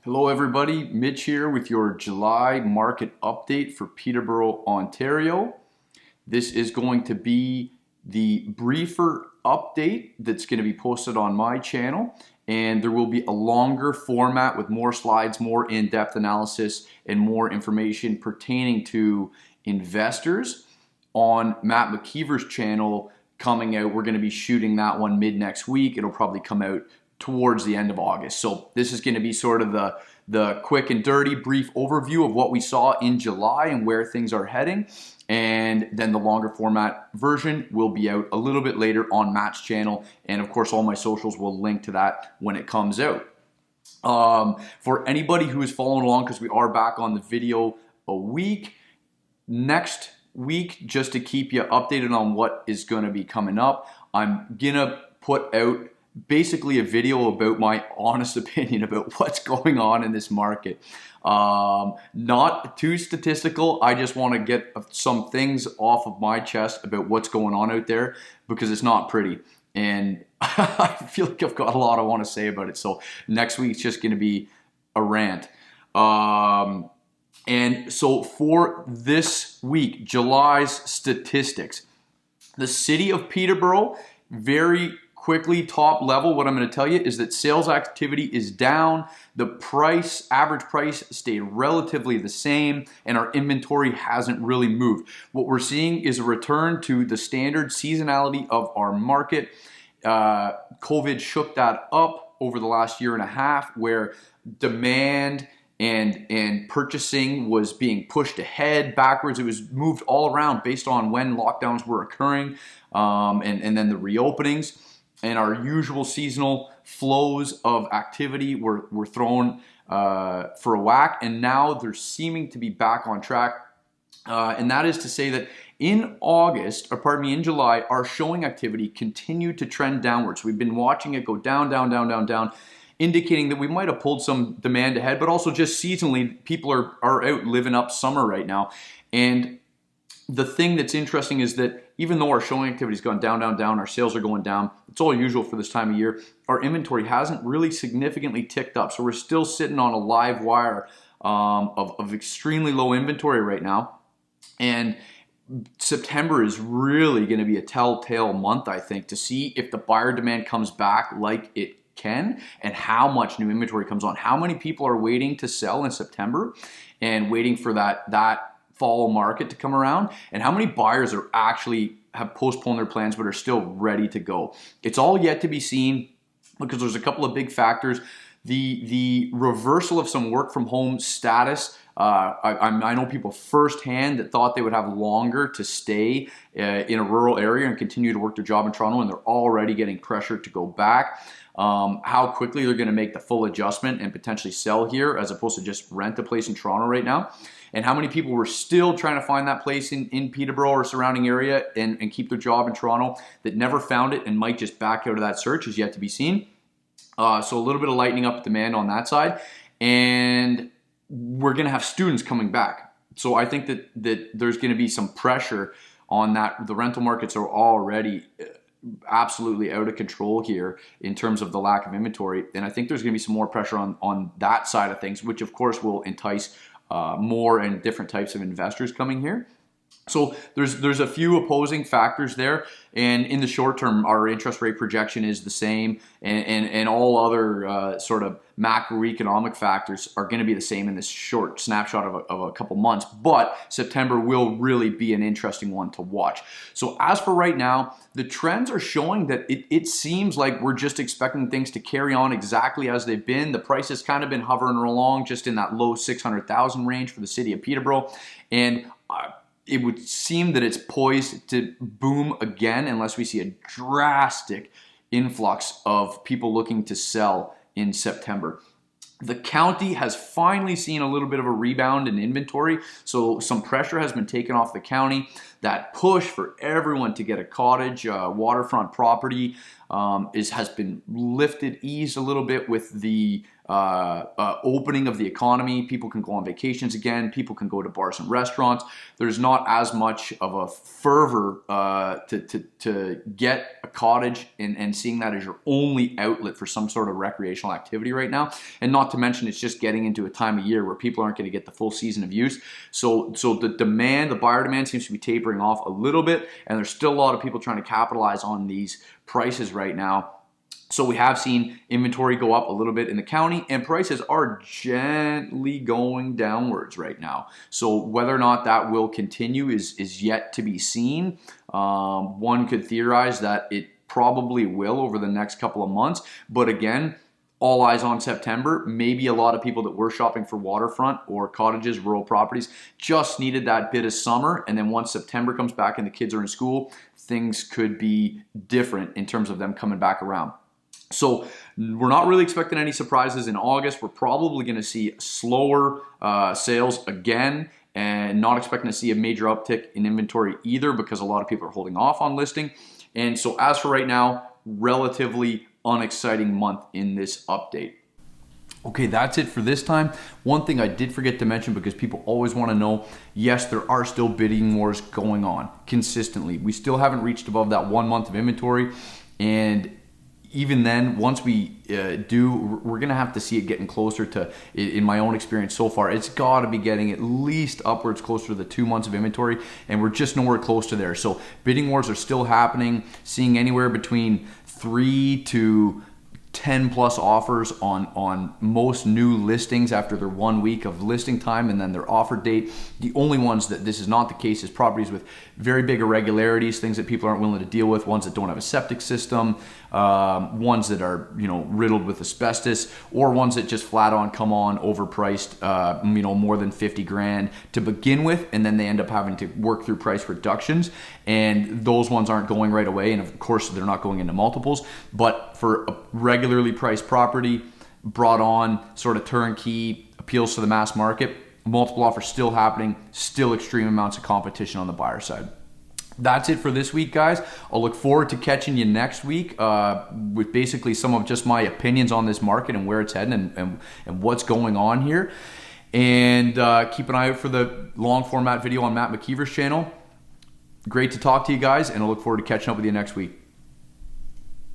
Hello everybody, Mitch here with your July market update for Peterborough, Ontario. This is going to be the briefer update that's going to be posted on my channel, and there will be a longer format with more slides, more in-depth analysis, and more information pertaining to investors on Matt McKeever's channel coming out. We're going to be shooting that one mid next week. It'll probably come out towards the end of August. So this is going to be sort of the quick and dirty brief overview of what we saw in July and where things are heading. And then the longer format version will be out a little bit later on Matt's channel. And of course, all my socials will link to that when it comes out. For anybody who is following along, because we are back on the video a week, next week, just to keep you updated on what is going to be coming up, I'm going to put out basically a video about my honest opinion about what's going on in this market. Not too statistical. I just want to get some things off of my chest about what's going on out there because it's not pretty. And I feel like I've got a lot I want to say about it. So next week's just going to be a rant. And so for this week, July's statistics, the city of Peterborough, very quickly, top level, what I'm going to tell you is that sales activity is down. The average price stayed relatively the same, and our inventory hasn't really moved. What we're seeing is a return to the standard seasonality of our market. COVID shook that up over the last year and a half, where demand and purchasing was being pushed ahead, backwards. It was moved all around based on when lockdowns were occurring, and then the reopenings. And our usual seasonal flows of activity were thrown for a whack, and now they're seeming to be back on track. And that is to say that in July, our showing activity continued to trend downwards. We've been watching it go down, down, down, down, down, indicating that we might have pulled some demand ahead, but also just seasonally, people are out living up summer right now. And the thing that's interesting is that even though our showing activity's gone down, down, down, our sales are going down, it's all usual for this time of year, our inventory hasn't really significantly ticked up. So we're still sitting on a live wire of extremely low inventory right now. And September is really going to be a telltale month, I think, to see if the buyer demand comes back like it can and how much new inventory comes on. How many people are waiting to sell in September and waiting for that fall market to come around, and how many buyers are actually have postponed their plans but are still ready to go. It's all yet to be seen because there's a couple of big factors. The reversal of some work from home status. I know people firsthand that thought they would have longer to stay in a rural area and continue to work their job in Toronto, and they're already getting pressured to go back. How quickly they're going to make the full adjustment and potentially sell here as opposed to just rent a place in Toronto right now. And how many people were still trying to find that place in Peterborough or surrounding area and keep their job in Toronto that never found it and might just back out of that search is yet to be seen. So a little bit of lightening up demand on that side. And we're going to have students coming back. So I think that there's going to be some pressure on that. The rental markets are already absolutely out of control here in terms of the lack of inventory. And I think there's going to be some more pressure on that side of things, which of course will entice more and different types of investors coming here. So there's a few opposing factors there, and in the short term, our interest rate projection is the same, and all other sort of macroeconomic factors are going to be the same in this short snapshot of a couple months. But September will really be an interesting one to watch. So as for right now, the trends are showing that it seems like we're just expecting things to carry on exactly as they've been. The price has kind of been hovering along just in that low 600,000 range for the city of Peterborough, and it would seem that it's poised to boom again unless we see a drastic influx of people looking to sell in September. The county has finally seen a little bit of a rebound in inventory, so some pressure has been taken off the county. That push for everyone to get a cottage, waterfront property has been eased a little bit with the opening of the economy. People can go on vacations again. People can go to bars and restaurants. There's not as much of a fervor to get a cottage and seeing that as your only outlet for some sort of recreational activity right now. And not to mention, it's just getting into a time of year where people aren't going to get the full season of use. So the buyer demand seems to be tapering off a little bit, and there's still a lot of people trying to capitalize on these prices right now. So we have seen inventory go up a little bit in the county, and prices are gently going downwards right now. So whether or not that will continue is yet to be seen. One could theorize that it probably will over the next couple of months. But again, all eyes on September. Maybe a lot of people that were shopping for waterfront or cottages, rural properties, just needed that bit of summer. And then once September comes back and the kids are in school, things could be different in terms of them coming back around. So we're not really expecting any surprises in August. We're probably going to see slower sales again, and not expecting to see a major uptick in inventory either, because a lot of people are holding off on listing. And so as for right now, relatively unexciting month in this update. Okay, that's it for this time. One thing I did forget to mention, because people always want to know, yes, there are still bidding wars going on consistently. We still haven't reached above that 1 month of inventory, and even then, once we do, we're going to have to see it getting closer to, in my own experience so far, it's got to be getting at least upwards closer to the 2 months of inventory, and we're just nowhere close to there. So bidding wars are still happening, seeing anywhere between 3 to 10 plus offers on most new listings after their 1 week of listing time and then their offer date. The only ones that this is not the case is properties with very big irregularities, things that people aren't willing to deal with, ones that don't have a septic system, ones that are riddled with asbestos, or ones that just flat on come on overpriced, more than 50 grand to begin with, and then they end up having to work through price reductions, and those ones aren't going right away, and of course they're not going into multiples. But for a regularly priced property brought on sort of turnkey, appeals to the mass market, multiple offers still happening, still extreme amounts of competition on the buyer side. That's it for this week, guys. I'll look forward to catching you next week with basically some of just my opinions on this market and where it's heading and what's going on here. And keep an eye out for the long format video on Matt McKeever's channel. Great to talk to you guys, and I look forward to catching up with you next week.